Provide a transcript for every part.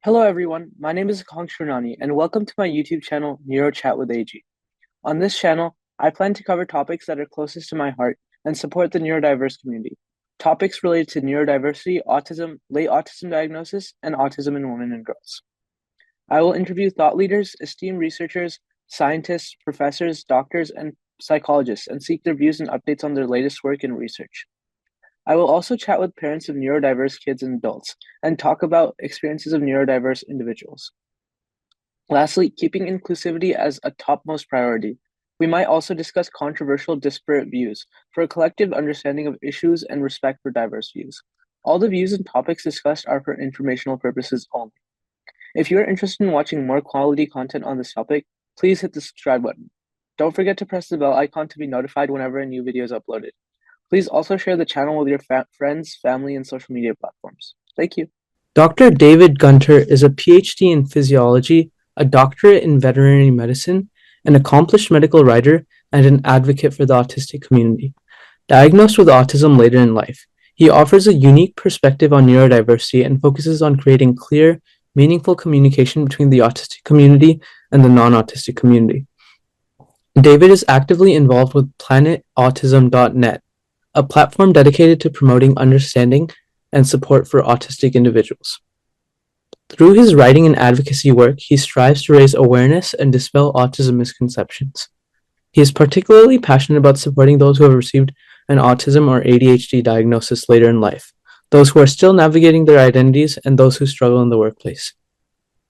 Hello everyone, my name is Akanksha and welcome to my YouTube channel, Neuro Chat with AG. On this channel, I plan to cover topics that are closest to my heart and support the neurodiverse community. Topics related to neurodiversity, autism, late autism diagnosis, and autism in women and girls. I will interview thought leaders, esteemed researchers, scientists, professors, doctors, and psychologists and seek their views and updates on their latest work and research. I will also chat with parents of neurodiverse kids and adults and talk about experiences of neurodiverse individuals. Lastly, keeping inclusivity as a topmost priority, we might also discuss controversial disparate views for a collective understanding of issues and respect for diverse views. All the views and topics discussed are for informational purposes only. If you are interested in watching more quality content on this topic, please hit the subscribe button. Don't forget to press the bell icon to be notified whenever a new video is uploaded. Please also share the channel with your friends, family, and social media platforms. Thank you. Dr. David Gunter is a PhD in physiology, a doctorate in veterinary medicine, an accomplished medical writer, and an advocate for the autistic community. Diagnosed with autism later in life, he offers a unique perspective on neurodiversity and focuses on creating clear, meaningful communication between the autistic community and the non-autistic community. David is actively involved with planetautism.net, a platform dedicated to promoting understanding and support for autistic individuals. Through his writing and advocacy work, he strives to raise awareness and dispel autism misconceptions. He is particularly passionate about supporting those who have received an autism or ADHD diagnosis later in life, those who are still navigating their identities, and those who struggle in the workplace.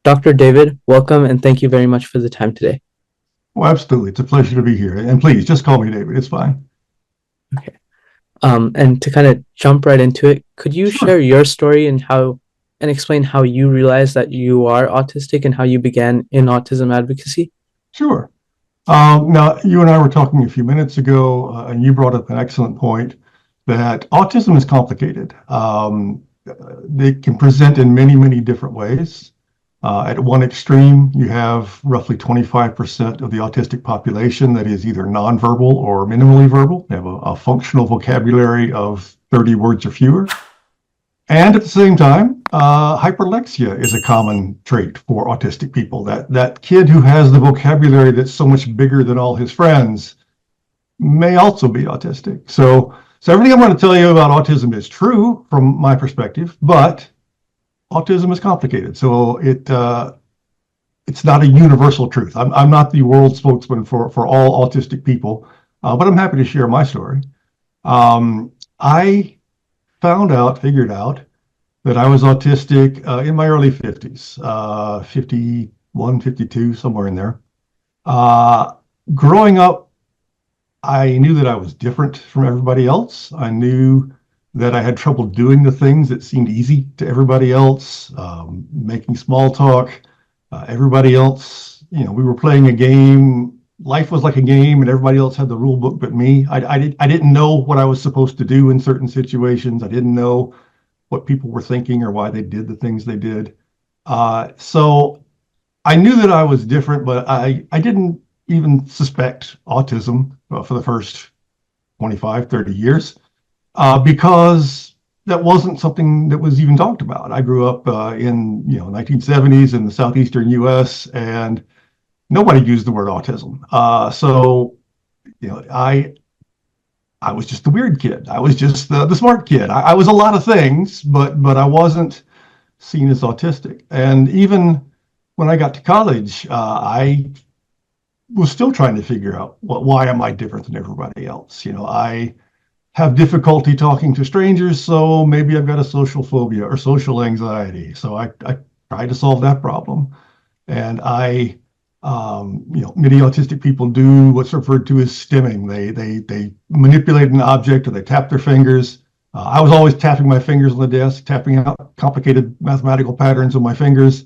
Dr. David, welcome and thank you very much for the time today. Well, absolutely. It's a pleasure to be here. And please, just call me David. It's fine. Okay. And to kind of jump right into it, could you share your story and explain how you realized that you are autistic and how you began in autism advocacy? Sure. Now, you and I were talking a few minutes ago, and you brought up an excellent point that autism is complicated. They can present in many, many different ways. At one extreme, you have roughly 25% of the autistic population that is either nonverbal or minimally verbal. They have a functional vocabulary of 30 words or fewer. And at the same time, hyperlexia is a common trait for autistic people. That kid who has the vocabulary that's so much bigger than all his friends may also be autistic. So everything I'm going to tell you about autism is true from my perspective, but autism is complicated, so it's not a universal truth. I'm not the world spokesman for all autistic people, but I'm happy to share my story. I figured out that I was autistic in my early 50s, 51, 52, somewhere in there. Growing up, I knew that I was different from everybody else. I knew that I had trouble doing the things that seemed easy to everybody else, making small talk. Everybody else, we were playing a game. Life was like a game, and everybody else had the rule book but me. I didn't know what I was supposed to do in certain situations. I didn't know what people were thinking or why they did the things they did. So I knew that I was different, but I didn't even suspect autism for the first 25, 30 years. Because that wasn't something that was even talked about. I grew up in 1970s in the southeastern U.S. and nobody used the word autism. So I was just the weird kid. I was just the smart kid. I was a lot of things, but I wasn't seen as autistic. And even when I got to college, I was still trying to figure out why am I different than everybody else. I have difficulty talking to strangers, so maybe I've got a social phobia or social anxiety. So I tried to solve that problem. And many autistic people do what's referred to as stimming. They manipulate an object or they tap their fingers. I was always tapping my fingers on the desk, tapping out complicated mathematical patterns with my fingers.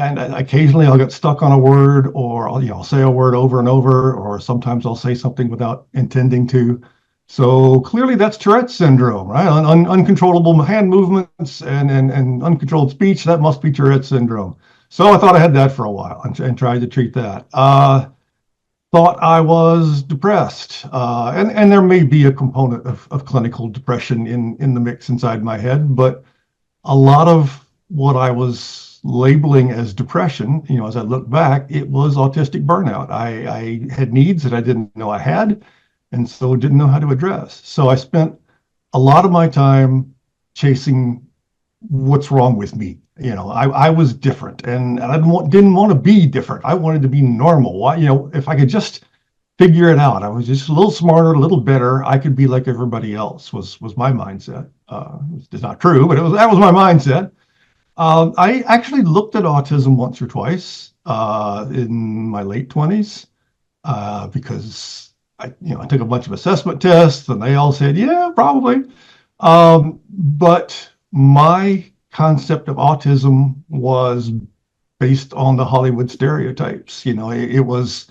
And occasionally I'll get stuck on a word, or I'll say a word over and over, or sometimes I'll say something without intending to. So clearly that's Tourette's syndrome, right? Uncontrollable hand movements and uncontrolled speech, that must be Tourette's syndrome. So I thought I had that for a while and tried to treat that. Thought I was depressed. And there may be a component of clinical depression in the mix inside my head, but a lot of what I was labeling as depression, as I look back, it was autistic burnout. I had needs that I didn't know I had, and so didn't know how to address. So I spent a lot of my time chasing what's wrong with me. I was different, and I didn't want to be different. I wanted to be normal. If I could just figure it out, I was just a little smarter, a little better, I could be like everybody else. Was my mindset. It's not true, but that was my mindset. I actually looked at autism once or twice in my late 20s because I took a bunch of assessment tests and they all said, yeah, probably. But my concept of autism was based on the Hollywood stereotypes. It was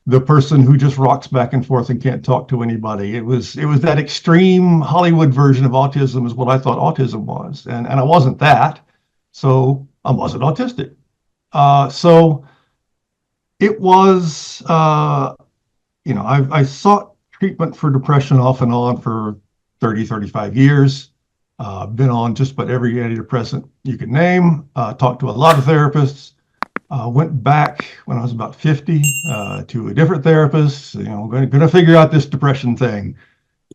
the person who just rocks back and forth and can't talk to anybody. It was that extreme Hollywood version of autism is what I thought autism was, and I wasn't that, so I wasn't autistic. So it was, I sought treatment for depression off and on for 30, 35 years. Been on just about every antidepressant you can name, talked to a lot of therapists. Went back when I was about 50 to a different therapist, going to figure out this depression thing.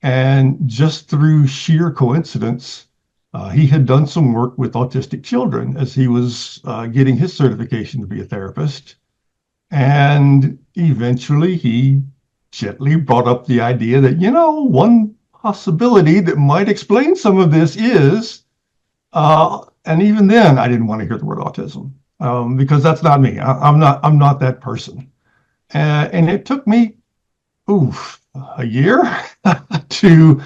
And just through sheer coincidence, he had done some work with autistic children as he was getting his certification to be a therapist. And eventually he gently brought up the idea that, one possibility that might explain some of this is, and even then I didn't want to hear the word autism. Because that's not me. I'm not that person. And it took me, a year to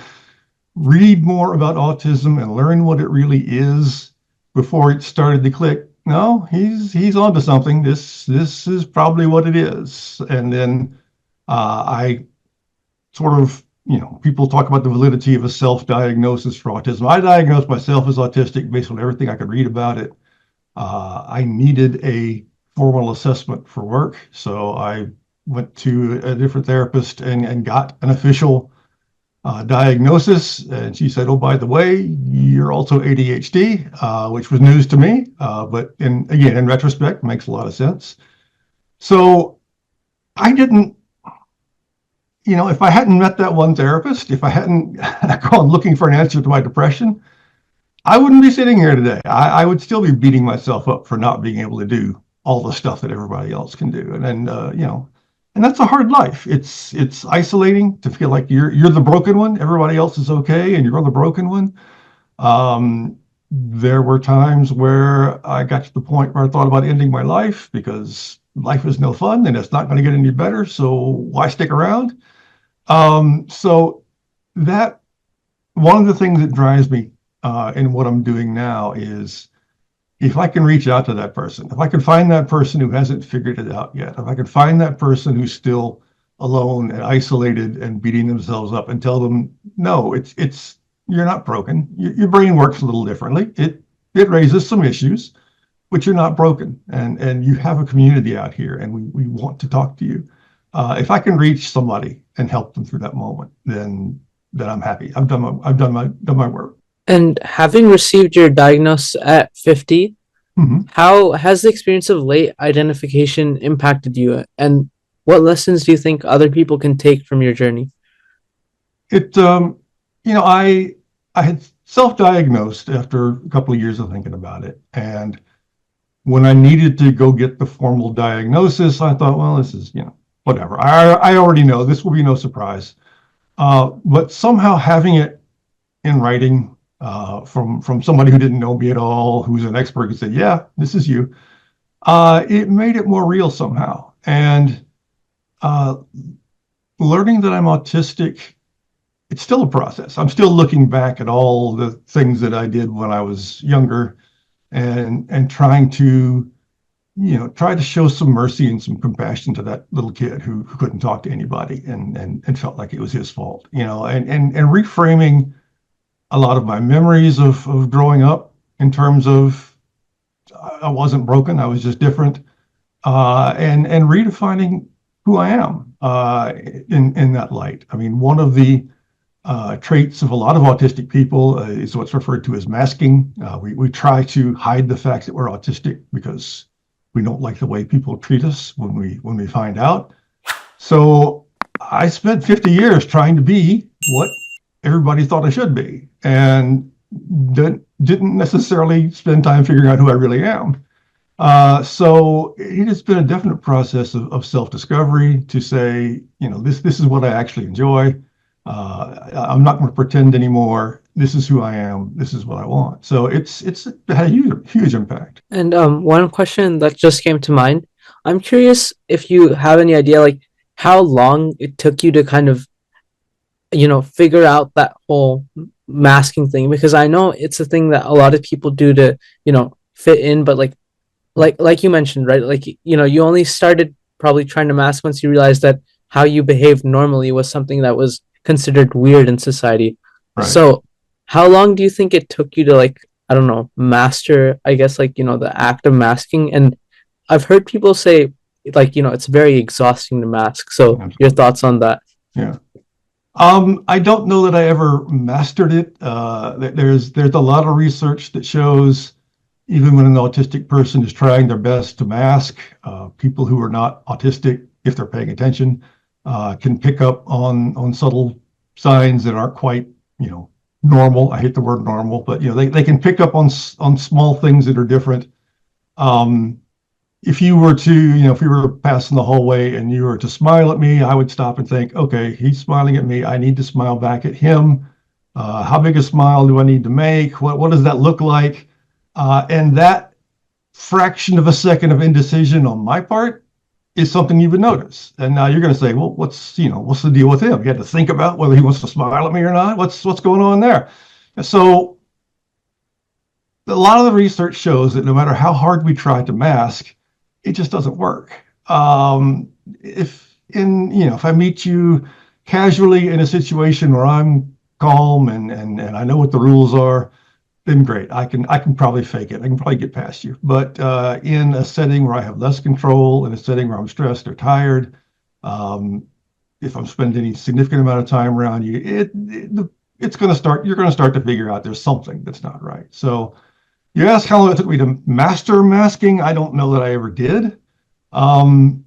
read more about autism and learn what it really is before it started to click. No, he's onto something. This is probably what it is. And then I sort of, people talk about the validity of a self-diagnosis for autism. I diagnosed myself as autistic based on everything I could read about it. I needed a formal assessment for work, so I went to a different therapist and got an official diagnosis. And she said, "Oh, by the way, you're also ADHD," which was news to me. But again, in retrospect, makes a lot of sense. So I didn't, if I hadn't met that one therapist, if I hadn't gone looking for an answer to my depression, I wouldn't be sitting here today. I would still be beating myself up for not being able to do all the stuff that everybody else can do. And that's a hard life. It's isolating to feel like you're the broken one. Everybody else is okay, and you're the broken one. There were times where I got to the point where I thought about ending my life because life is no fun and it's not going to get any better. So why stick around? So that one of the things that drives me in what I'm doing now is if I can reach out to that person, if I can find that person who hasn't figured it out yet, if I can find that person who's still alone and isolated and beating themselves up and tell them, no, it's you're not broken. Your brain works a little differently. It raises some issues, but you're not broken. And you have a community out here and we want to talk to you. If I can reach somebody and help them through that moment, then I'm happy. I've done my work. And having received your diagnosis at 50, how has the experience of late identification impacted you? And what lessons do you think other people can take from your journey? I had self-diagnosed after a couple of years of thinking about it. And when I needed to go get the formal diagnosis, I thought, well, this is, whatever. I already know this will be no surprise. But somehow having it in writing from somebody who didn't know me at all, who's an expert, who said, yeah, this is you, it made it more real somehow. And learning that I'm autistic, it's still a process. I'm still looking back at all the things that I did when I was younger and trying to try to show some mercy and some compassion to that little kid who couldn't talk to anybody and felt like it was his fault, and reframing a lot of my memories of growing up in terms of I wasn't broken, I was just different, and redefining who I am in that light. I mean, one of the traits of a lot of autistic people is what's referred to as masking. We try to hide the fact that we're autistic because we don't like the way people treat us when we find out. So I spent 50 years trying to be what everybody thought I should be, and didn't necessarily spend time figuring out who I really am. So it has been a definite process of self-discovery to say, this is what I actually enjoy. I'm not going to pretend anymore. This is who I am. This is what I want. So it's had a huge impact. And one question that just came to mind. I'm curious if you have any idea, like how long it took you to kind of, figure out that whole masking thing, because I know it's a thing that a lot of people do to, fit in, but like you mentioned, right? Like, you only started probably trying to mask once you realized that how you behaved normally was something that was considered weird in society. Right. So, how long do you think it took you to, like, I don't know, master, I guess, like, the act of masking? And I've heard people say, like, it's very exhausting to mask. So, your Absolutely. thoughts on that? Yeah. I don't know that I ever mastered it. There's a lot of research that shows even when an autistic person is trying their best to mask, people who are not autistic, if they're paying attention, can pick up on subtle signs that aren't quite, normal. I hate the word normal, but they can pick up on small things that are different. If you were to, if you were passing the hallway and you were to smile at me, I would stop and think, okay, he's smiling at me. I need to smile back at him. How big a smile do I need to make? What does that look like? And that fraction of a second of indecision on my part is something you would notice. And now you're going to say, well, what's the deal with him? You had to think about whether he wants to smile at me or not. What's going on there? So a lot of the research shows that no matter how hard we try to mask, it just doesn't work. If I meet you casually in a situation where I'm calm and I know what the rules are, then great. I can probably fake it. I can probably get past you. But in a setting where I have less control, in a setting where I'm stressed or tired, if I'm spending any significant amount of time around you, it's going to start. You're going to start to figure out there's something that's not right. So you ask how long it took me to master masking. I don't know that I ever did. And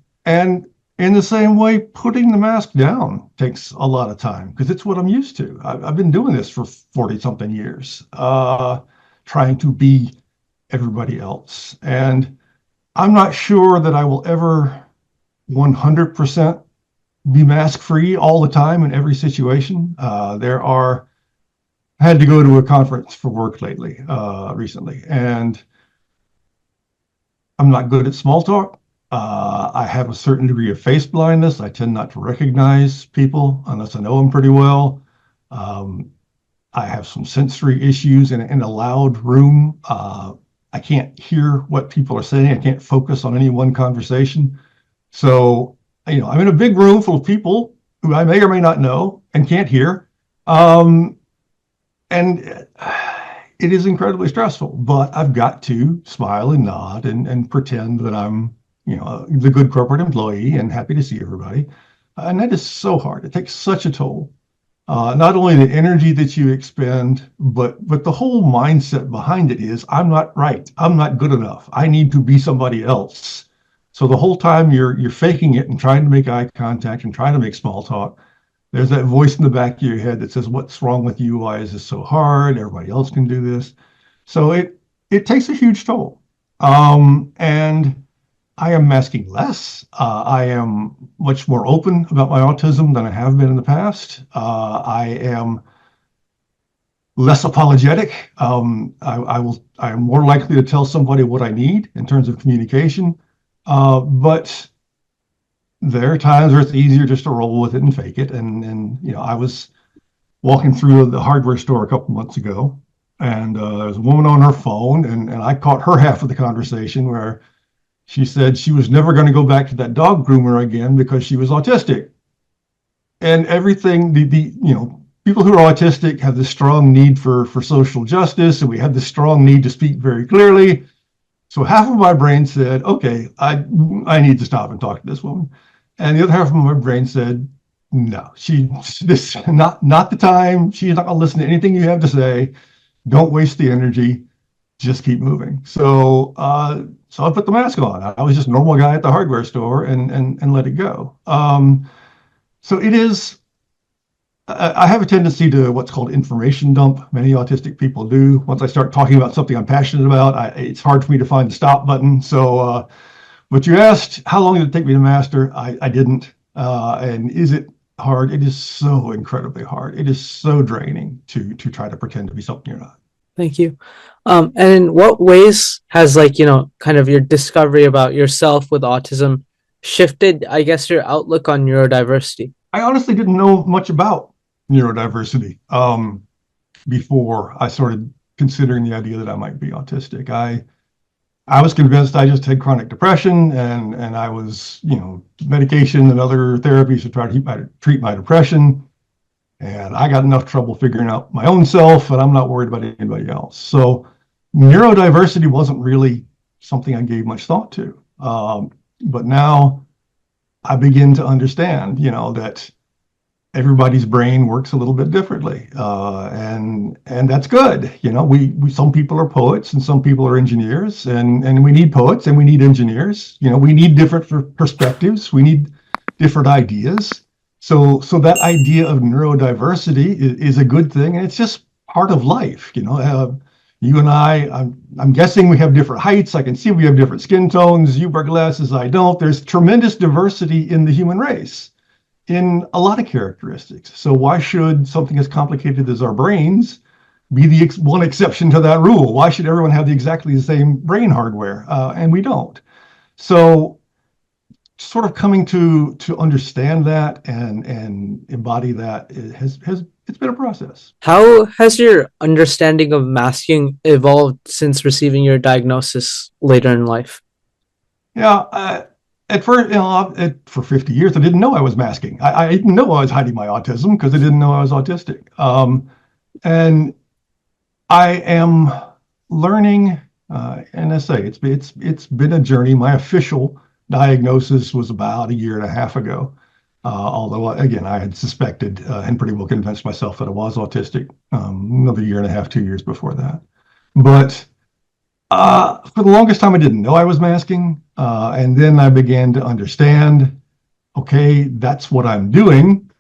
in the same way, putting the mask down takes a lot of time because it's what I'm used to. I've been doing this for 40 something years, trying to be everybody else. And I'm not sure that I will ever 100% be mask free all the time in every situation. I had to go to a conference for work recently, and I'm not good at small talk. I have a certain degree of face blindness. I tend not to recognize people unless I know them pretty well. I have some sensory issues in a loud room. I can't hear what people are saying. I can't focus on any one conversation. So, I'm in a big room full of people who I may or may not know and can't hear. And it is incredibly stressful, but I've got to smile and nod and pretend that I'm, the good corporate employee and happy to see everybody. And that is so hard. It takes such a toll. Not only the energy that you expend, but the whole mindset behind it is, I'm not right. I'm not good enough. I need to be somebody else. So the whole time you're faking it and trying to make eye contact and trying to make small talk, there's that voice in the back of your head that says, what's wrong with you? Why is this so hard? Everybody else can do this. So it takes a huge toll. And I am masking less. I am much more open about my autism than I have been in the past. I am less apologetic. I am more likely to tell somebody what I need in terms of communication. But there are times where it's easier just to roll with it and fake it. And I was walking through the hardware store a couple months ago, and there was a woman on her phone, and I caught her half of the conversation where she said she was never going to go back to that dog groomer again because she was autistic. And everything, people who are autistic have this strong need for social justice, and we have this strong need to speak very clearly. So half of my brain said, okay, I need to stop and talk to this woman. And the other half of my brain said, no, this not the time. She's not going to listen to anything you have to say. Don't waste the energy. Just keep moving. So I put the mask on. I was just a normal guy at the hardware store and let it go. So it is. I have a tendency to what's called information dump. Many autistic people do. Once I start talking about something I'm passionate about, it's hard for me to find the stop button. But you asked, how long did it take me to master? I didn't. And is it hard? It is so incredibly hard. It is so draining to try to pretend to be something you're not. Thank you. And in what ways has kind of your discovery about yourself with autism shifted, I guess, your outlook on neurodiversity? I honestly didn't know much about neurodiversity before I started considering the idea that I might be autistic. I was convinced I just had chronic depression and I was, medication and other therapies to try to treat my depression. And I got enough trouble figuring out my own self, and I'm not worried about anybody else. So neurodiversity wasn't really something I gave much thought to. But now I begin to understand, that everybody's brain works a little bit differently, and that's good. We some people are poets and some people are engineers, and we need poets and we need engineers. We need different perspectives. We need different ideas. So that idea of neurodiversity is a good thing, and it's just part of life. You and I'm guessing we have different heights. I can see we have different skin tones. You wear glasses, I don't. There's tremendous diversity in the human race in a lot of characteristics. So why should something as complicated as our brains be the one exception to that rule? Why should everyone have exactly the same brain hardware? And we don't. So sort of coming to understand that and embody that it's been a process. How has your understanding of masking evolved since receiving your diagnosis later in life? Yeah, at first, for 50 years, I didn't know I was masking. I didn't know I was hiding my autism because I didn't know I was autistic. And I am learning, and I say it's been a journey. My official diagnosis was about a year and a half ago. Although, again, I had suspected and pretty well convinced myself that I was autistic another year and a half, 2 years before that. But for the longest time, I didn't know I was masking. And then I began to understand, okay, that's what I'm doing.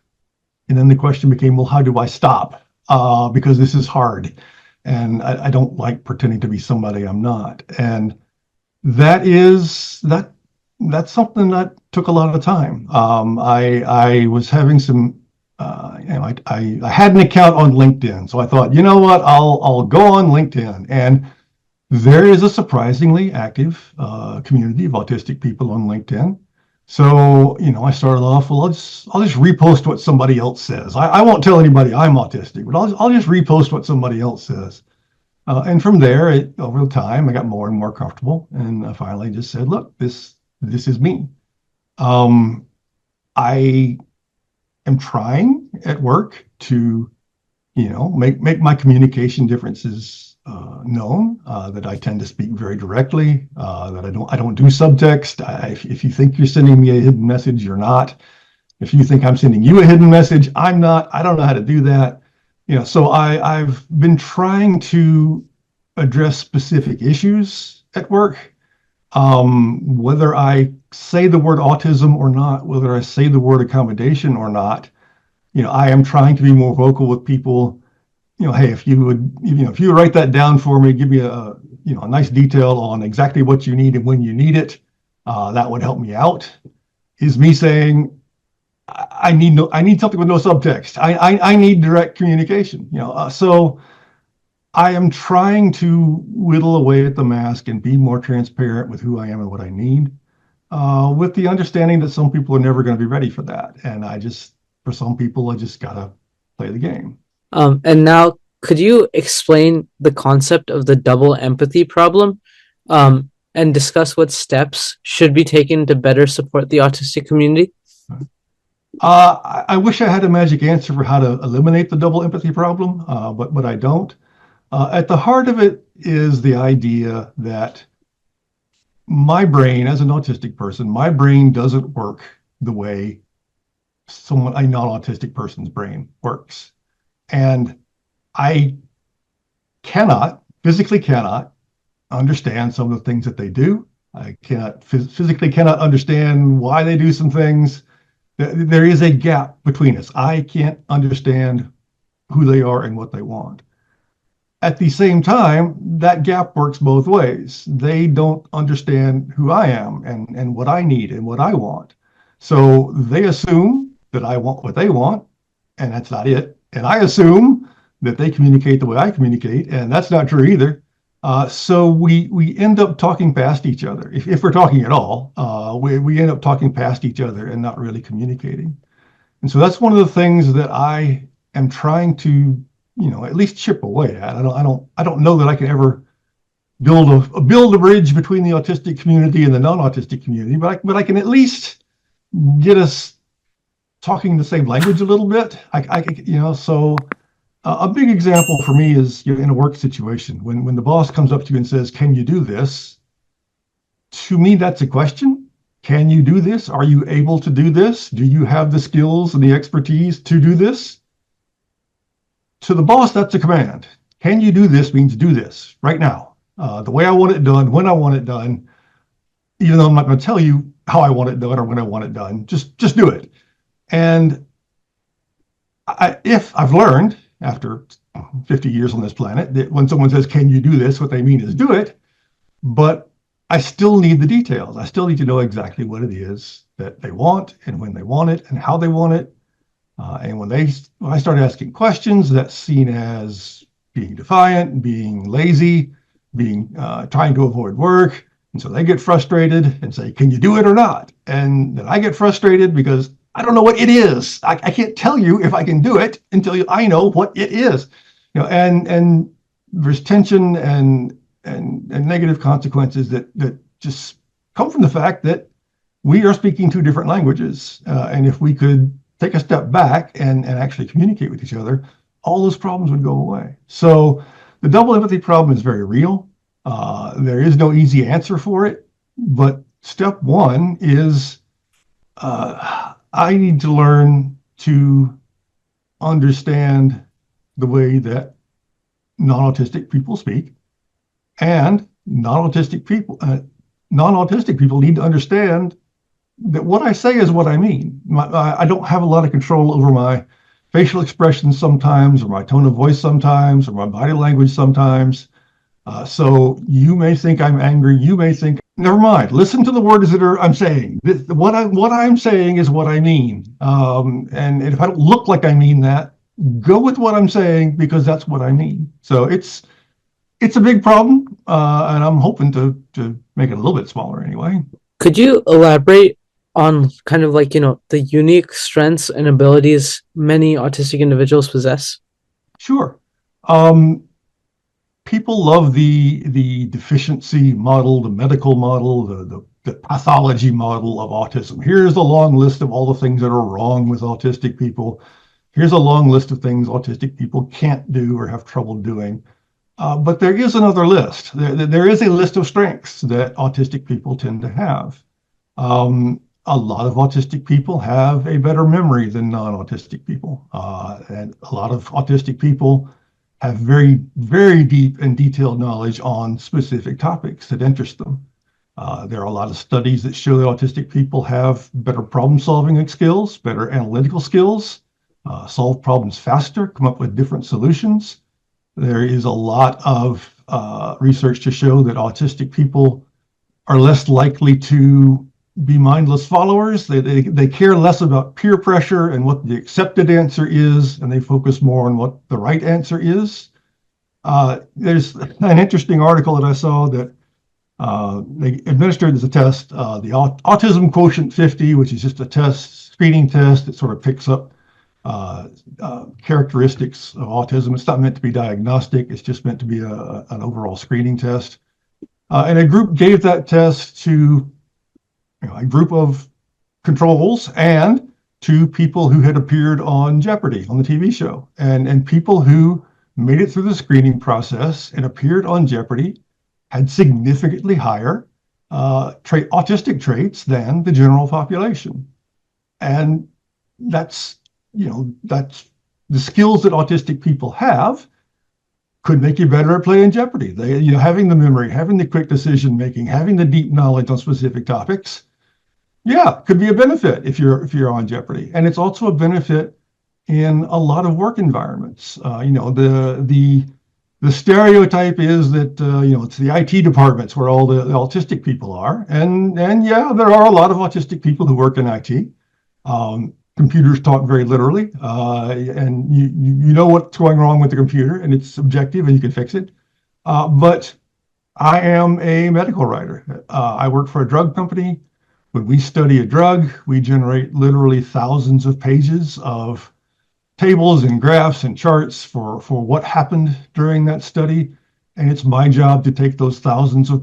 And then the question became, well, how do I stop? Because this is hard. And I don't like pretending to be somebody I'm not. And that's something that took a lot of time. I was having some, I had an account on LinkedIn, so I thought, you know what, I'll go on LinkedIn, and there is a surprisingly active community of autistic people on LinkedIn. So, I started off, well, I'll just repost what somebody else says. I won't tell anybody I'm autistic, but I'll just repost what somebody else says. And from there, over time, I got more and more comfortable, and I finally just said, look, this is me. I am trying at work to, make my communication differences known. That I tend to speak very directly. That I don't do subtext. If you think you're sending me a hidden message, you're not. If you think I'm sending you a hidden message, I'm not. I don't know how to do that. So I've been trying to address specific issues at work. Whether I say the word autism or not, whether I say the word accommodation or not, I am trying to be more vocal with people. Hey, if you would write that down for me, give me a nice detail on exactly what you need and when you need it, that would help me out. Is me saying, I need something with no subtext. I need direct communication. So I am trying to whittle away at the mask and be more transparent with who I am and what I need, with the understanding that some people are never going to be ready for that. And for some people, I just got to play the game. And now, could you explain the concept of the double empathy problem, and discuss what steps should be taken to better support the autistic community? I wish I had a magic answer for how to eliminate the double empathy problem, but I don't. At the heart of it is the idea that my brain, as an autistic person, my brain doesn't work the way a non-autistic person's brain works. And I physically cannot understand some of the things that they do. I cannot physically cannot understand why they do some things. There is a gap between us. I can't understand who they are and what they want. At the same time, that gap works both ways. They don't understand who I am and what I need and what I want. So they assume that I want what they want, and that's not it. And I assume that they communicate the way I communicate, and that's not true either. So we end up talking past each other. If we're talking at all, we end up talking past each other and not really communicating. And so that's one of the things that I am trying to, at least chip away at. I don't know that I can ever build a bridge between the autistic community and the non-autistic community, but I can at least get us talking the same language a little bit. So a big example for me is in a work situation when the boss comes up to you and says, "Can you do this?" To me, that's a question. Can you do this? Are you able to do this? Do you have the skills and the expertise to do this? To the boss, that's a command. Can you do this means do this right now. The way I want it done, when I want it done, even though I'm not going to tell you how I want it done or when I want it done, just do it. And if I've learned after 50 years on this planet that when someone says, "Can you do this?" what they mean is do it. But I still need the details. I still need to know exactly what it is that they want and when they want it and how they want it. And when I start asking questions, that's seen as being defiant, being lazy, trying to avoid work. And so they get frustrated and say, "Can you do it or not?" And then I get frustrated because I don't know what it is. I can't tell you if I can do it until I know what it is. And there's tension and negative consequences that just come from the fact that we are speaking two different languages. And if we could take a step back and actually communicate with each other, all those problems would go away. So the double empathy problem is very real. There is no easy answer for it. But step one is I need to learn to understand the way that non-autistic people speak, and non-autistic people need to understand that what I say is what I mean. I don't have a lot of control over my facial expressions sometimes, or my tone of voice sometimes, or my body language sometimes. So you may think I'm angry. You may think, never mind. Listen to the words that I'm saying. What I'm saying is what I mean. And if I don't look like I mean that, go with what I'm saying because that's what I mean. So it's a big problem, and I'm hoping to make it a little bit smaller anyway. Could you elaborate on kind of like, the unique strengths and abilities many autistic individuals possess? Sure. People love the deficiency model, the medical model, the pathology model of autism. Here's a long list of all the things that are wrong with autistic people. Here's a long list of things autistic people can't do or have trouble doing. But there is another list. There is a list of strengths that autistic people tend to have. A lot of autistic people have a better memory than non-autistic people. And a lot of autistic people have very, very deep and detailed knowledge on specific topics that interest them. There are a lot of studies that show that autistic people have better problem-solving skills, better analytical skills, solve problems faster, come up with different solutions. There is a lot of research to show that autistic people are less likely to be mindless followers. They care less about peer pressure and what the accepted answer is, and they focus more on what the right answer is. There's an interesting article that I saw that they administered as a test, the Autism Quotient 50, which is just a screening test that sort of picks up characteristics of autism. It's not meant to be diagnostic. It's just meant to be an overall screening test. And a group gave that test to a group of controls and to people who had appeared on Jeopardy, on the TV show. And people who made it through the screening process and appeared on Jeopardy had significantly higher autistic traits than the general population. And that's, that's the skills that autistic people have could make you better at playing Jeopardy. Having the memory, having the quick decision making, having the deep knowledge on specific topics, yeah, could be a benefit if you're on Jeopardy. And it's also a benefit in a lot of work environments. The stereotype is that it's the IT departments where all the autistic people are, and yeah, there are a lot of autistic people who work in IT. Computers talk very literally, and you know what's going wrong with the computer, and it's subjective, and you can fix it. But I am a medical writer. I work for a drug company. When we study a drug, we generate literally thousands of pages of tables and graphs and charts for what happened during that study. And it's my job to take those thousands of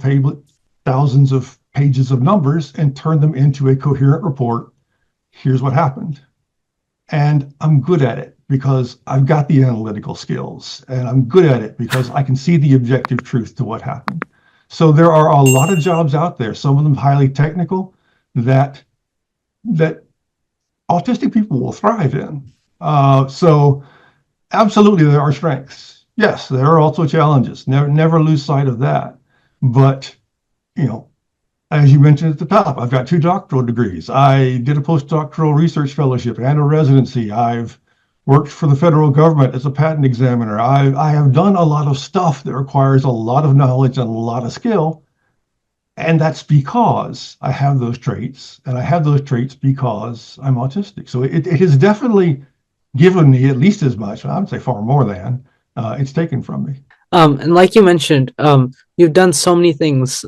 pages of numbers and turn them into a coherent report. Here's what happened. And I'm good at it because I've got the analytical skills, and I'm good at it because I can see the objective truth to what happened. So there are a lot of jobs out there, some of them highly technical, that autistic people will thrive in. So absolutely, there are strengths. Yes, there are also challenges. Never lose sight of that. But, as you mentioned at the top, I've got 2 doctoral degrees. I did a postdoctoral research fellowship and a residency. I've worked for the federal government as a patent examiner. I have done a lot of stuff that requires a lot of knowledge and a lot of skill. And that's because I have those traits, and I have those traits because I'm autistic. So it has definitely given me at least as much, I would say far more than, it's taken from me. And like you mentioned, you've done so many things.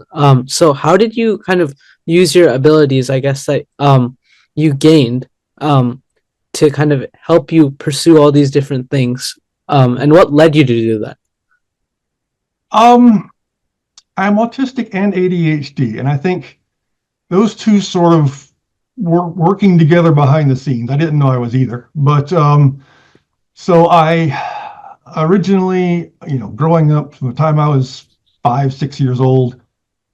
So how did you kind of use your abilities, I guess, that you gained to kind of help you pursue all these different things? And what led you to do that? I'm autistic and ADHD, and I think those two sort of were working together behind the scenes. I didn't know I was either, but so I originally, growing up from the time I was 5, 6 years old,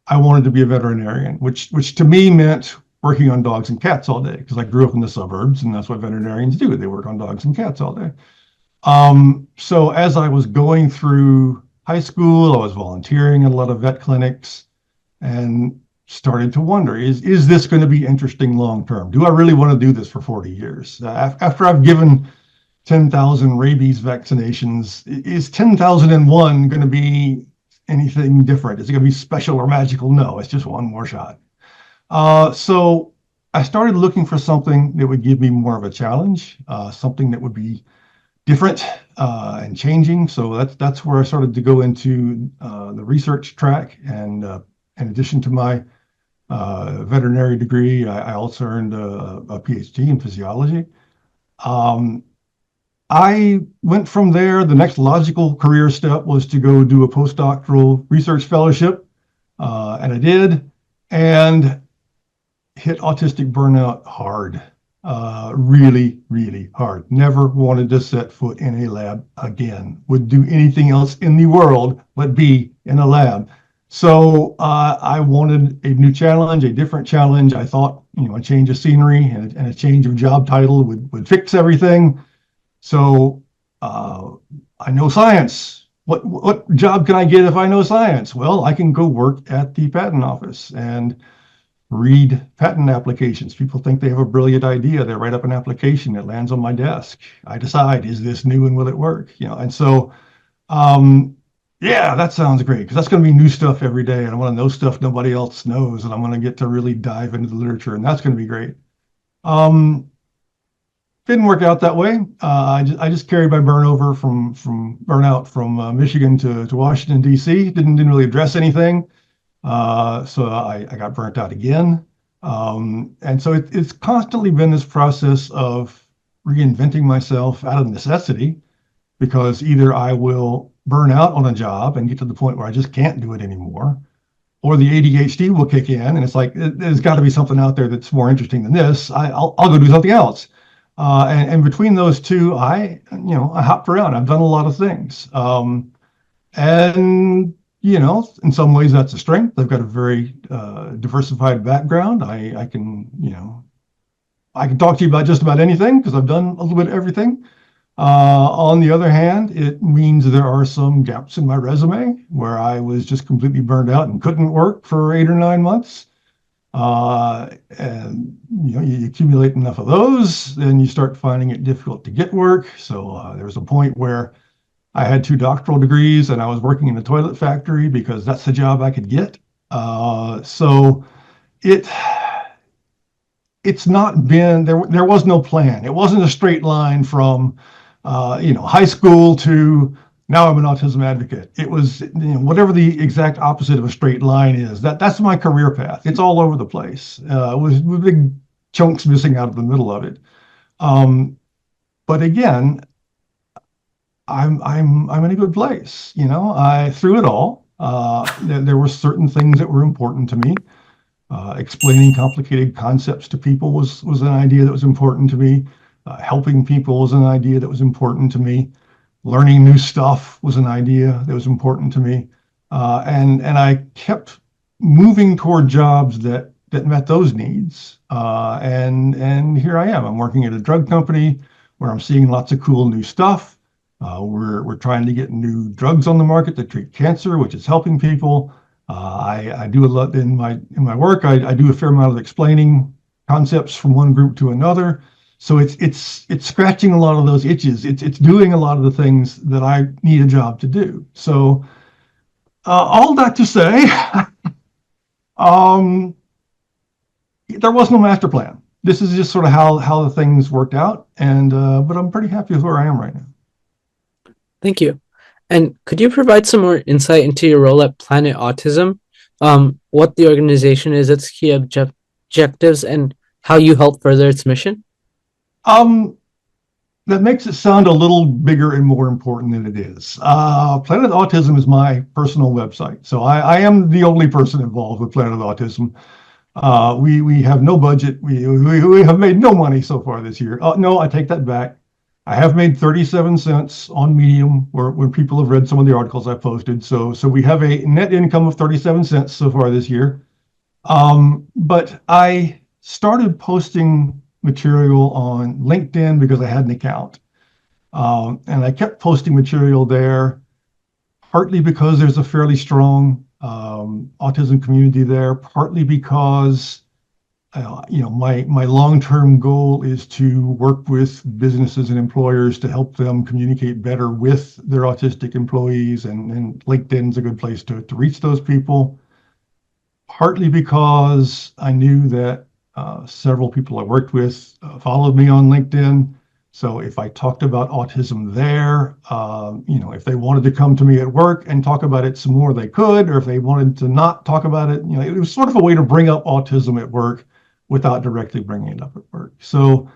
I wanted to be a veterinarian, which to me meant working on dogs and cats all day, because I grew up in the suburbs, and that's what veterinarians do. They work on dogs and cats all day. So as I was going through high school, I was volunteering at a lot of vet clinics and started to wonder, is this going to be interesting long term? Do I really want to do this for 40 years? After I've given 10,000 rabies vaccinations, is 10,001 going to be anything different? Is it going to be special or magical? No, it's just one more shot. So I started looking for something that would give me more of a challenge, something that would be different and changing. So that's where I started to go into the research track. And in addition to my veterinary degree, I also earned a PhD in physiology. I went from there. The next logical career step was to go do a postdoctoral research fellowship, and I did, and hit autistic burnout hard. Really, really hard. Never wanted to set foot in a lab again. Would do anything else in the world but be in a lab. So I wanted a new challenge, a different challenge. I thought, a change of scenery and a change of job title would fix everything. So I know science. What job can I get if I know science? Well, I can go work at the patent office and read patent applications. People think they have a brilliant idea. They write up an application. It lands on my desk. I decide, is this new and will it work? And so, yeah, that sounds great, because that's going to be new stuff every day. And I want to know stuff nobody else knows. And I'm going to get to really dive into the literature, and that's going to be great. Didn't work out that way. I just carried my burnout from Michigan to Washington, D.C. Didn't really address anything. So I got burnt out again. And so it's constantly been this process of reinventing myself out of necessity, because either I will burn out on a job and get to the point where I just can't do it anymore, or the ADHD will kick in, and it's like, there's got to be something out there that's more interesting than this. I'll go do something else. And between those two, I hopped around. I've done a lot of things. And in some ways that's a strength. I've got a very diversified background. I can, I can talk to you about just about anything because I've done a little bit of everything. On the other hand, it means there are some gaps in my resume where I was just completely burned out and couldn't work for 8 or 9 months. And you accumulate enough of those, then you start finding it difficult to get work. So there was a point where I had 2 doctoral degrees and I was working in a toilet factory because that's the job I could get. So it it's not been there was no plan. It wasn't a straight line from high school to now I'm an autism advocate. It was whatever the exact opposite of a straight line is. That's my career path. It's all over the place. With big chunks missing out of the middle of it. But again, I'm in a good place. I through it all, there were certain things that were important to me. Explaining complicated concepts to people was an idea that was important to me. Helping people was an idea that was important to me. Learning new stuff was an idea that was important to me. And I kept moving toward jobs that met those needs. And here I am. I'm working at a drug company where I'm seeing lots of cool new stuff. We're trying to get new drugs on the market to treat cancer, which is helping people. I do a lot in my work. I do a fair amount of explaining concepts from one group to another. So it's scratching a lot of those itches. It's doing a lot of the things that I need a job to do. So all that to say, um, there was no master plan. This is just sort of how the things worked out, and but I'm pretty happy with where I am right now. Thank you. And could you provide some more insight into your role at Planet Autism, what the organization is, its key objectives, and how you help further its mission? Um, that makes it sound a little bigger and more important than it is. Planet Autism is my personal website, so I am the only person involved with Planet Autism. We have no budget. We have made no money so far this year. No, I take that back. I have made 37 cents on Medium when people have read some of the articles I posted. So we have a net income of 37 cents so far this year. But I started posting material on LinkedIn because I had an account. And I kept posting material there, partly because there's a fairly strong autism community there, partly because my long-term goal is to work with businesses and employers to help them communicate better with their autistic employees, and LinkedIn's a good place to reach those people. Partly because I knew that several people I worked with followed me on LinkedIn. So if I talked about autism there, if they wanted to come to me at work and talk about it some more, they could, or if they wanted to not talk about it, it was sort of a way to bring up autism at work without directly bringing it up at work. So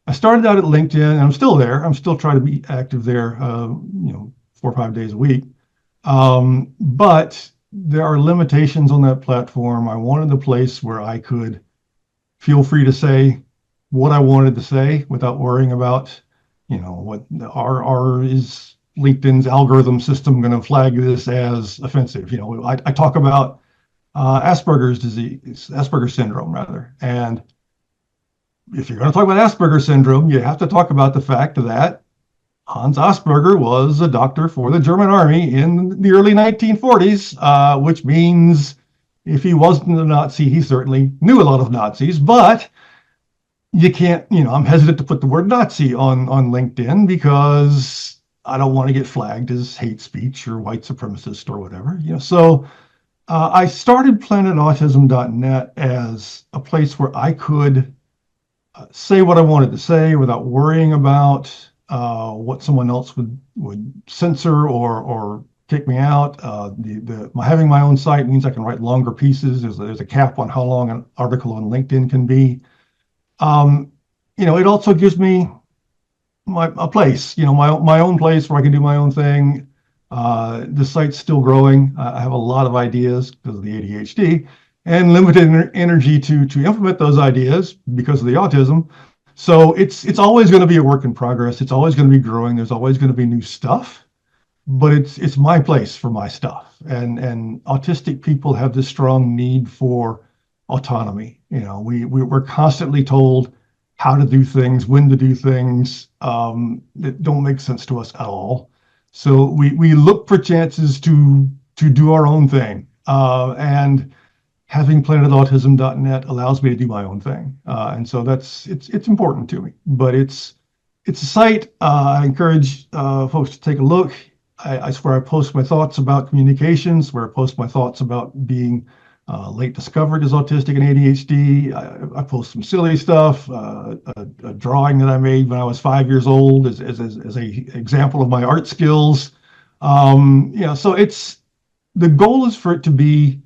I started out at LinkedIn, and I'm still there. I'm still trying to be active there, 4 or 5 days a week. But there are limitations on that platform. I wanted a place where I could feel free to say what I wanted to say without worrying about, what is LinkedIn's algorithm system going to flag this as offensive. I talk about Asperger's syndrome, rather. And if you're going to talk about Asperger's syndrome, you have to talk about the fact that Hans Asperger was a doctor for the German army in the early 1940s, which means if he wasn't a Nazi, he certainly knew a lot of Nazis. But you can't, I'm hesitant to put the word Nazi on LinkedIn because I don't want to get flagged as hate speech or white supremacist or whatever. So I started planetautism.net as a place where I could say what I wanted to say without worrying about what someone else would censor or kick me out. Having my own site means I can write longer pieces. There's a cap on how long an article on LinkedIn can be. It also gives me a place, my own place where I can do my own thing. The site's still growing. I have a lot of ideas because of the ADHD and limited energy to implement those ideas because of the autism. So it's always going to be a work in progress. It's always going to be growing. There's always going to be new stuff, but it's my place for my stuff. And autistic people have this strong need for autonomy. We're constantly told how to do things, when to do things that don't make sense to us at all. So we look for chances to do our own thing. And having planetautism.net allows me to do my own thing. And so it's important to me. But it's a site. I encourage folks to take a look. I swear I post my thoughts about communications, where I post my thoughts about being late discovered as autistic and ADHD. I post some silly stuff, a drawing that I made when I was 5 years old as a example of my art skills. So the goal is for it to be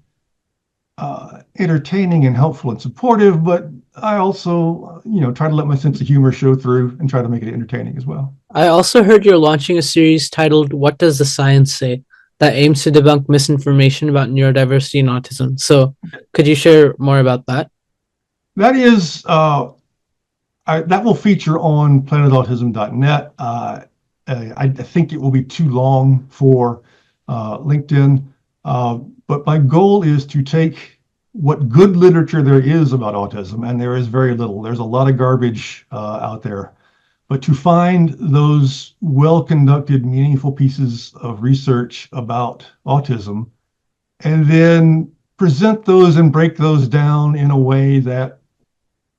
entertaining and helpful and supportive, but I also, try to let my sense of humor show through and try to make it entertaining as well. I also heard you're launching a series titled What Does the Science Say? That aims to debunk misinformation about neurodiversity and autism. So could you share more about that? That is, that will feature on planetautism.net. I think it will be too long for LinkedIn, but my goal is to take what good literature there is about autism, and there is very little. There's a lot of garbage out there. But to find those well-conducted, meaningful pieces of research about autism, and then present those and break those down in a way that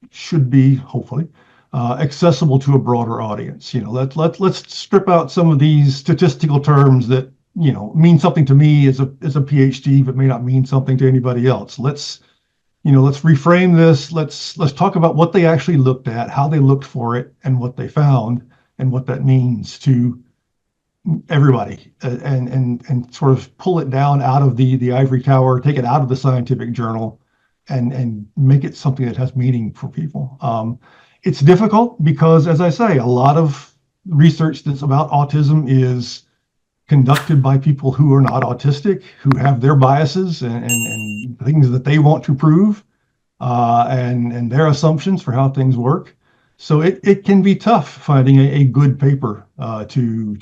should be, hopefully, accessible to a broader audience. Let's strip out some of these statistical terms that mean something to me as a PhD, but may not mean something to anybody else. Let's reframe this. Let's talk about what they actually looked at, how they looked for it, and what they found, and what that means to everybody, and sort of pull it down out of the ivory tower, take it out of the scientific journal, and make it something that has meaning for people. It's difficult because, as I say, a lot of research that's about autism is conducted by people who are not autistic, who have their biases and things that they want to prove, and their assumptions for how things work. So it can be tough finding a good paper to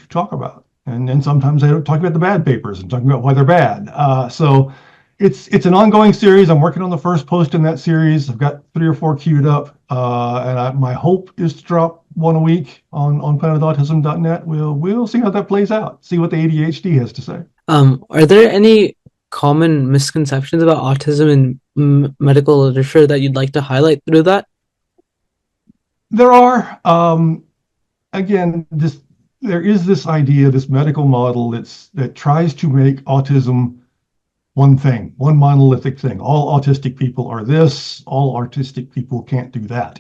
talk about. And sometimes I don't talk about the bad papers and talking about why they're bad. So it's an ongoing series. I'm working on the first post in that series. I've got 3 or 4 queued up, and my hope is to drop one a week on planetautism.net. We'll see how that plays out. See what the ADHD has to say. Are there any common misconceptions about autism in medical literature that you'd like to highlight through that? There are. Again, there is this idea, this medical model that tries to make autism one thing, one monolithic thing. All autistic people are this, all autistic people can't do that.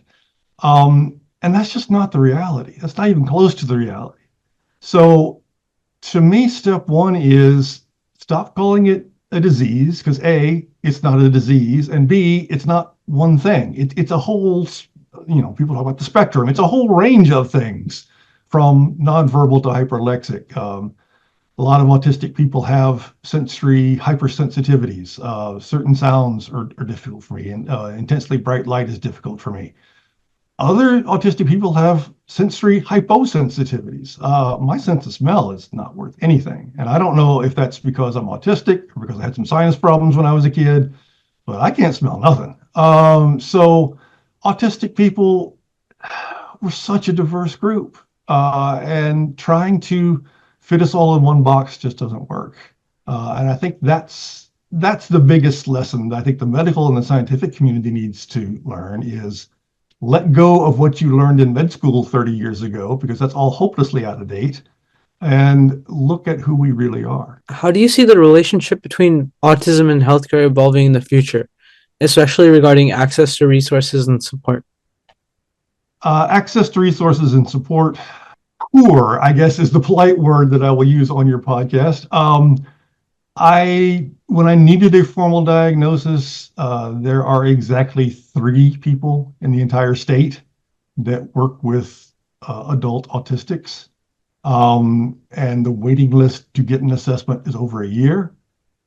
And that's just not the reality. That's not even close to the reality. So to me, step one is stop calling it a disease, because A, it's not a disease, and B, it's not one thing. It's a whole, people talk about the spectrum. It's a whole range of things, from nonverbal to hyperlexic. A lot of autistic people have sensory hypersensitivities. Certain sounds are difficult for me, and intensely bright light is difficult for me. Other autistic people have sensory hyposensitivities. My sense of smell is not worth anything. And I don't know if that's because I'm autistic or because I had some sinus problems when I was a kid, but I can't smell nothing. So autistic people were such a diverse group, and trying to fit us all in one box just doesn't work. And I think that's the biggest lesson that I think the medical and the scientific community needs to learn is let go of what you learned in med school 30 years ago, because that's all hopelessly out of date, and look at who we really are. How do you see the relationship between autism and healthcare evolving in the future, especially regarding access to resources and support? Access to resources and support, poor, I guess, is the polite word that I will use on your podcast. When I needed a formal diagnosis, there are exactly 3 people in the entire state that work with adult autistics. And the waiting list to get an assessment is over a year,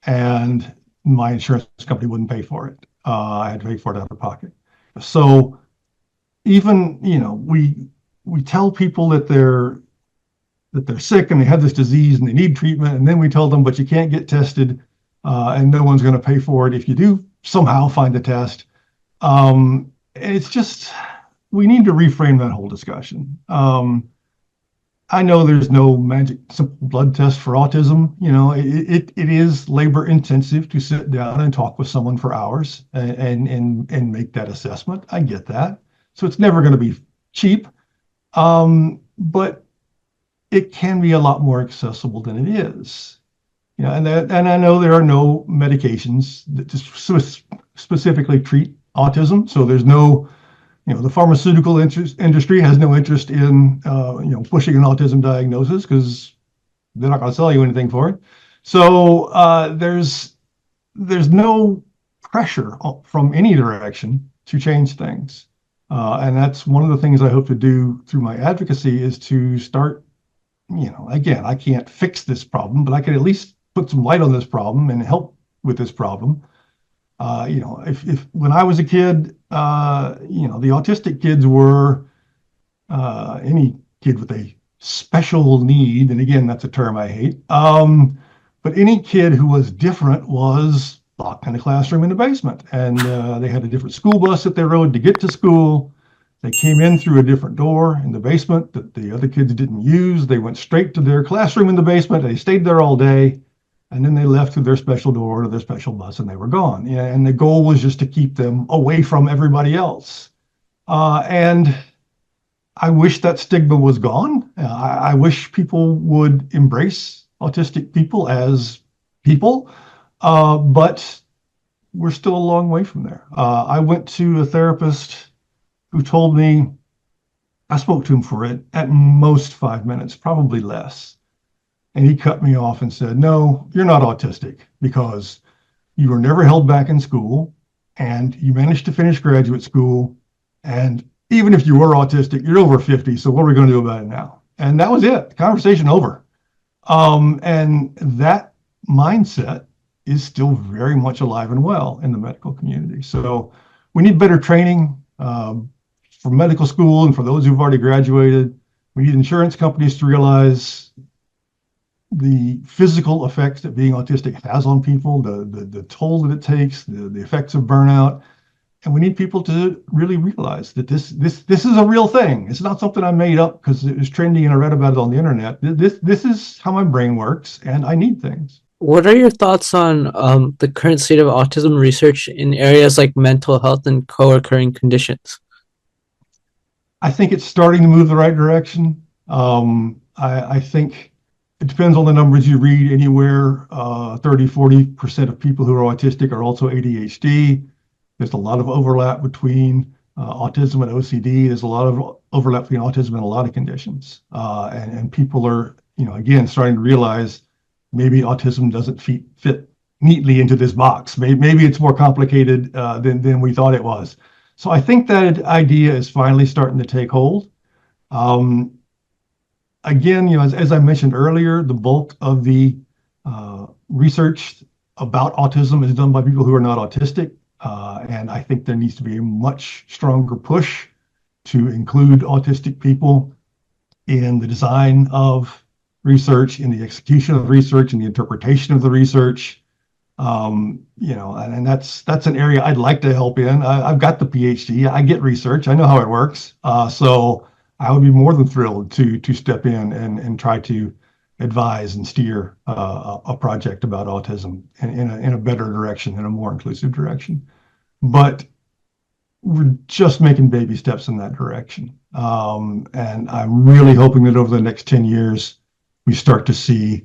and my insurance company wouldn't pay for it. I had to pay for it out of pocket. So even, we tell people that they're sick and they have this disease and they need treatment, and then we tell them, but you can't get tested, and no one's going to pay for it if you do somehow find a test. It's just, we need to reframe that whole discussion. I know there's no magic simple blood test for autism. It is labor intensive to sit down and talk with someone for hours and make that assessment. I get that. So it's never going to be cheap, but it can be a lot more accessible than it is. And I know there are no medications that just specifically treat autism. So there's no, the pharmaceutical industry has no interest in, pushing an autism diagnosis because they're not going to sell you anything for it. So there's no pressure from any direction to change things. And that's one of the things I hope to do through my advocacy is to start, again, I can't fix this problem, but I can at least put some light on this problem and help with this problem. If when I was a kid, the autistic kids were any kid with a special need, and again, that's a term I hate. But any kid who was different was locked in a classroom in the basement, and they had a different school bus that they rode to get to school. They came in through a different door in the basement that the other kids didn't use. They went straight to their classroom in the basement. They stayed there all day. And then they left through their special door to their special bus and they were gone. And the goal was just to keep them away from everybody else. And I wish that stigma was gone. I wish people would embrace autistic people as people, but we're still a long way from there. I went to a therapist who told me, I spoke to him for at most 5 minutes, probably less. And he cut me off and said, no, you're not autistic because you were never held back in school and you managed to finish graduate school. And even if you were autistic, you're over 50. So what are we going to do about it now? And that was it. The conversation over. And that mindset is still very much alive and well in the medical community. So we need better training for medical school and for those who've already graduated. We need insurance companies to realize the physical effects that being autistic has on people, the toll that it takes, the effects of burnout. And we need people to really realize that this is a real thing. It's not something I made up because it was trendy and I read about it on the internet. This is how my brain works and I need things. What are your thoughts on the current state of autism research in areas like mental health and co-occurring conditions? I think it's starting to move the right direction. I think it depends on the numbers you read. Anywhere 30-40% of people who are autistic are also ADHD. There's a lot of overlap between autism and OCD. There's a lot of overlap between autism and a lot of conditions. And people are, again, starting to realize maybe autism doesn't fit neatly into this box. Maybe it's more complicated than we thought it was. So I think that idea is finally starting to take hold. Again, as I mentioned earlier, the bulk of the research about autism is done by people who are not autistic. And I think there needs to be a much stronger push to include autistic people in the design of research, in the execution of research, in the interpretation of the research. And that's an area I'd like to help in. I've got the PhD. I get research. I know how it works. So I would be more than thrilled to step in and try to advise and steer a project about autism in a better direction, in a more inclusive direction. But we're just making baby steps in that direction. And I'm really hoping that over the next 10 years, we start to see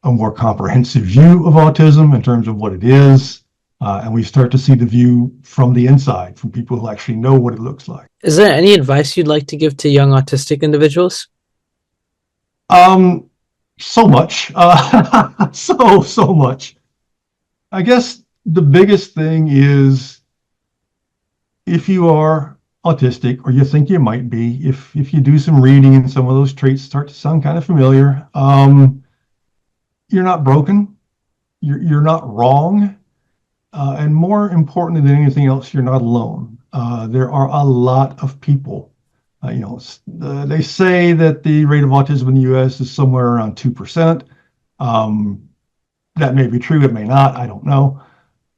a more comprehensive view of autism in terms of what it is. And we start to see the view from the inside, from people who actually know what it looks like. Is there any advice you'd like to give to young autistic individuals? So much. So much. I guess the biggest thing is if you are autistic, or you think you might be, if you do some reading and some of those traits start to sound kind of familiar, you're not broken. You're not wrong. And more important than anything else, you're not alone. There are a lot of people. They say that the rate of autism in the U.S. is somewhere around 2%. That may be true. It may not. I don't know.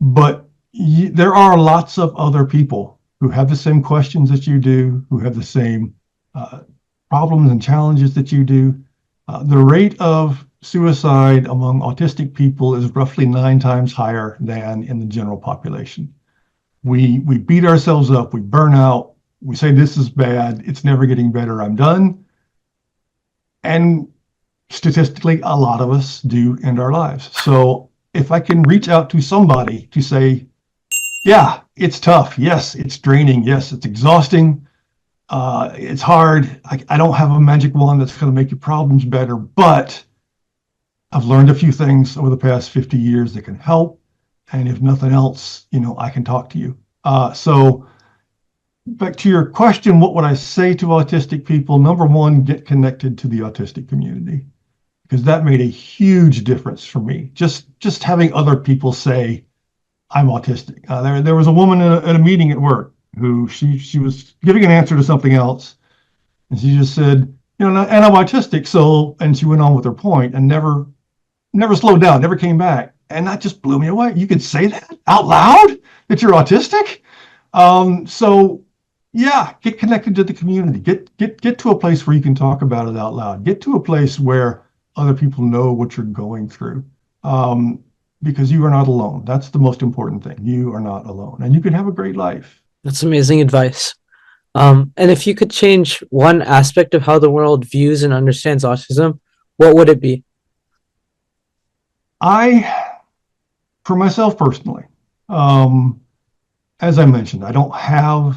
But there are lots of other people who have the same questions that you do, who have the same problems and challenges that you do. The rate of suicide among autistic people is roughly 9 times higher than in the general population. We beat ourselves up, we burn out, we say this is bad, it's never getting better, I'm done. And statistically, a lot of us do end our lives. So if I can reach out to somebody to say, yeah, it's tough. Yes, it's draining. Yes, it's exhausting. It's hard. I don't have a magic wand that's going to make your problems better, but I've learned a few things over the past 50 years that can help. And if nothing else, I can talk to you. So back to your question, what would I say to autistic people? Number one, get connected to the autistic community, because that made a huge difference for me. Just having other people say, I'm autistic. There was a woman at a meeting at work who she was giving an answer to something else. And she just said, and I'm autistic. So, and she went on with her point and never slowed down, never came back. And that just blew me away. You could say that out loud, that you're autistic. So yeah, get connected to the community. Get to a place where you can talk about it out loud. Get to a place where other people know what you're going through. Because you are not alone. That's the most important thing. You are not alone, and you can have a great life. That's amazing advice. And if you could change one aspect of how the world views and understands autism, what would it be? For myself personally, as I mentioned, I don't have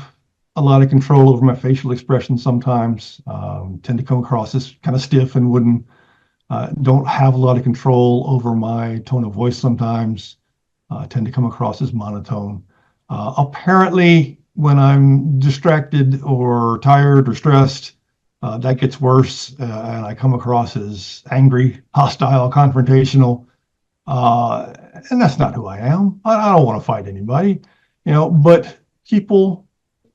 a lot of control over my facial expressions sometimes. Tend to come across as kind of stiff and wooden. Don't have a lot of control over my tone of voice sometimes. Tend to come across as monotone. Apparently, when I'm distracted or tired or stressed, that gets worse, and I come across as angry, hostile, confrontational. And that's not who I am. I don't want to fight anybody, but people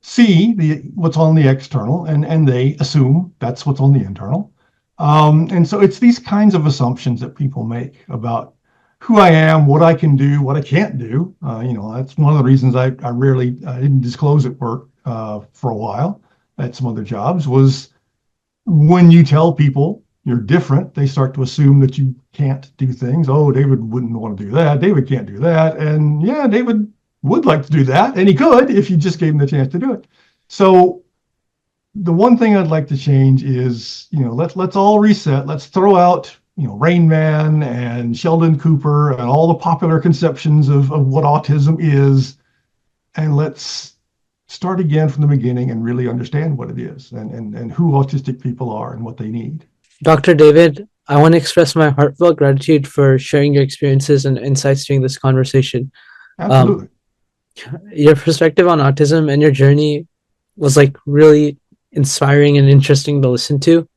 see what's on the external, and they assume that's what's on the internal. And so it's these kinds of assumptions that people make about who I am, what I can do, what I can't do. That's one of the reasons I didn't disclose at work for a while at some other jobs, was when you tell people you're different, they start to assume that you can't do things. Oh, David wouldn't want to do that. David can't do that. And yeah, David would like to do that, and he could if you just gave him the chance to do it. So the one thing I'd like to change is, let's all reset. Let's throw out, Rain Man and Sheldon Cooper and all the popular conceptions of what autism is, and let's start again from the beginning and really understand what it is and who autistic people are and what they need. Dr. David, I want to express my heartfelt gratitude for sharing your experiences and insights during this conversation. Absolutely. Your perspective on autism and your journey was really inspiring and interesting to listen to.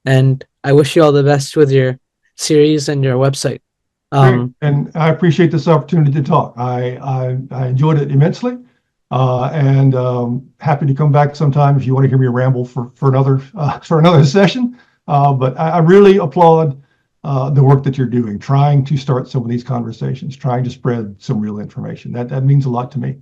And I wish you all the best with your series and your website. And I appreciate this opportunity to talk. I enjoyed it immensely. And happy to come back sometime if you want to hear me ramble for another session. But I really applaud the work that you're doing, trying to start some of these conversations, trying to spread some real information. That means a lot to me.